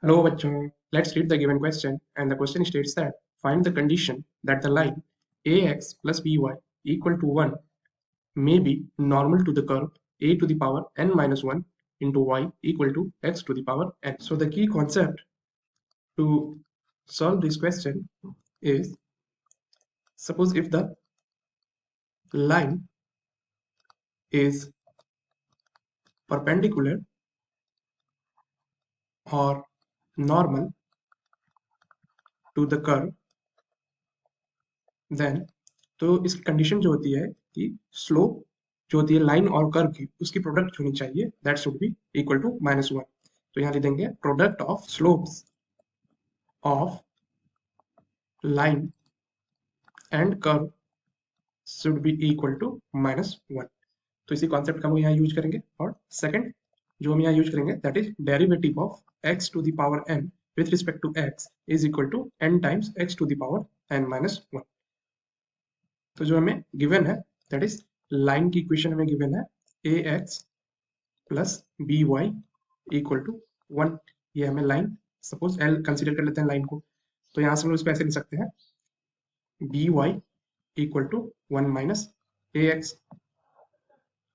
Hello bachchon, let's read the given question, and the question states that find the condition that the line ax plus by equal to 1 may be normal to the curve a to the power n minus 1 into y equal to x to the power n. So the key concept to solve this question is, suppose if the line is perpendicular or normal to the curve, then तो इसकी condition जो होती है कि slope जो होती है line और कर्व की उसकी प्रोडक्ट होनी चाहिए, that should be equal to -1. तो यहाँ लिख देंगे product of slopes of line and curve should be equal to -1. तो इसी कॉन्सेप्ट का हम यहाँ यूज करेंगे. और सेकंड जो हम यहाँ यूज करेंगे that is derivative of x to the power n with respect to x is equal to n times x to the power n-1. तो जो हमें गिवन है दैट इज लाइन की इक्वेशन हमें गिवन है ax plus by equal to 1. ये हमें line suppose l consider कर लेते हैं लाइन को, तो यहाँ से हम लोग इसको ऐसे लिख सकते हैं by equal to 1 minus ax.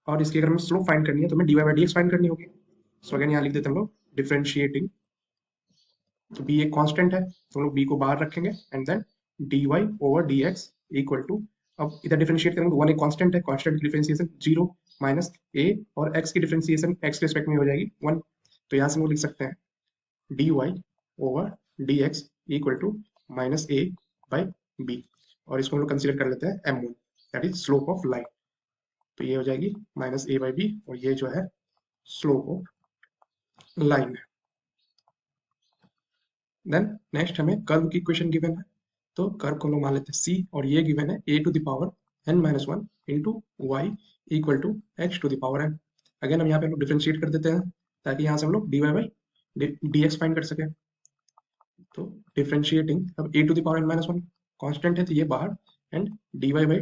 और इसकी अगर हमें स्लोप फाइंड करनी है तो हमें dy by dx फाइंड करनी होगी. सो अगेन यहाँ लिख देते हैं हम लोग डिफरेंशिएटिंग. तो b एक कांस्टेंट है तो हम लोग b को बाहर रखेंगे and then dy over dx equal to, अब इधर डिफरेंशिएट करेंगे तो 1 एक कांस्टेंट है, कांस्टेंट की डिफरेंशिएशन 0 माइनस a और x की डिफरेंशिएशन x के रिस्पेक्ट में हो जाएगी 1. तो यहाँ से हम लोग लिख सकते हैं dy over dx equal to minus a by b. और इसको हम लोग कंसीडर कर लेते हैं m1 that is slope of line. तो ये हो जाएगी माइनस a बाई b और ये जो है स्लोप ऑफ लाइन है. देन नेक्स्ट हमें कर्व की इक्वेशन गिवन है, तो कर्व को हम लोग मान लेते हैं c और ये गिवन है a to the power n-1 into y equal to x to the power n. Again हम यहाँ पे हम लोग डिफरेंशिएट कर देते हैं ताकि यहाँ से हम लोग dy बाई dx फाइंड कर सकें. तो डिफरेंशिएटिंग अब a to the power n-1 constant है तो ये बाहर and dy by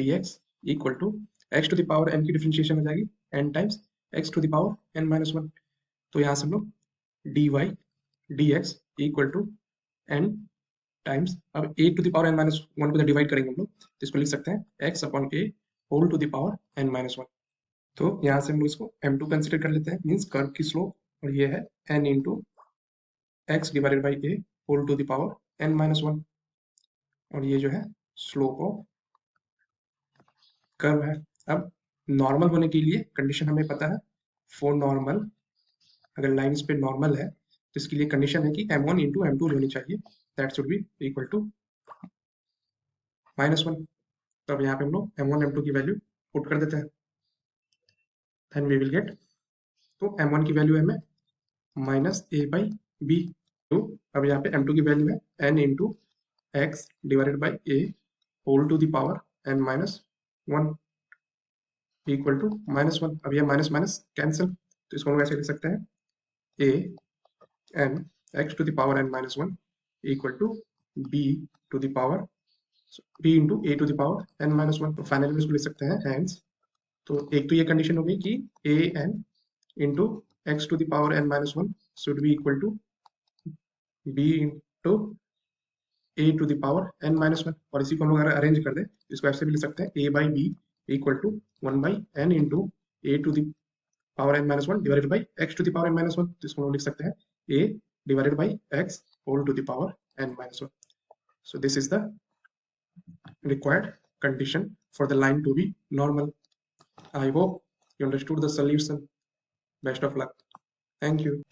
dx equal to x to the power n की डिफरेंशिएशन हो जाएगी n times x to the power n-1. तो यहाँ से हम लोग dy dx equal to n times, अब a to the power n-1 को डिवाइड करेंगे हम लोग तो इसको लिख सकते हैं x upon a whole to the power n-1. तो यहाँ से हम लोग इसको m2 कंसिडर कर लेते हैं, मींस कर्व की स्लोप, और ये है n into x divided by a whole to the power n-1. और ये जो है स्लोप ऑफ कर्व है. अब नॉर्मल होने के लिए कंडीशन हमें पता है, फॉर नॉर्मल अगर लाइंस पे नॉर्मल है तो इसके लिए कंडीशन है कि m1 इंटू m2 होनी चाहिए, that should be equal to -1. तो अब यहाँ पे हम लोग m1 m2 की वैल्यू पुट कर देते हैं, देन वी विल गेट, तो m1 की वैल्यू है हमें माइनस a बाई बी. तो अब यहाँ पे m2 की वैल्यू है n into x divided by a whole to the power n-1 equal to -1. अब यह माइनस माइनस कैंसिल, तो इसको हम ऐसे लिख सकते हैं a n x to the power n-1 equal to b to the power b into a to the power n-1. तो फाइनली इसको लिख सकते हैं हैंस. तो एक तो ये कंडीशन हो गई कि a n into x to the power n-1 should be equal to b into a to the power n-1. और इसी को हम लोग अगर अरेंज कर दें इसको ऐसे भी लिख सकते हैं a by b equal to 1 by n into a to the power n-1 divided by x to the power n-1. तो इसको हम लोग लिख सकते हैं a divided by x whole to the power n-1. So this is the required condition for the line to be normal. I hope you understood the solution. Best of luck. Thank you.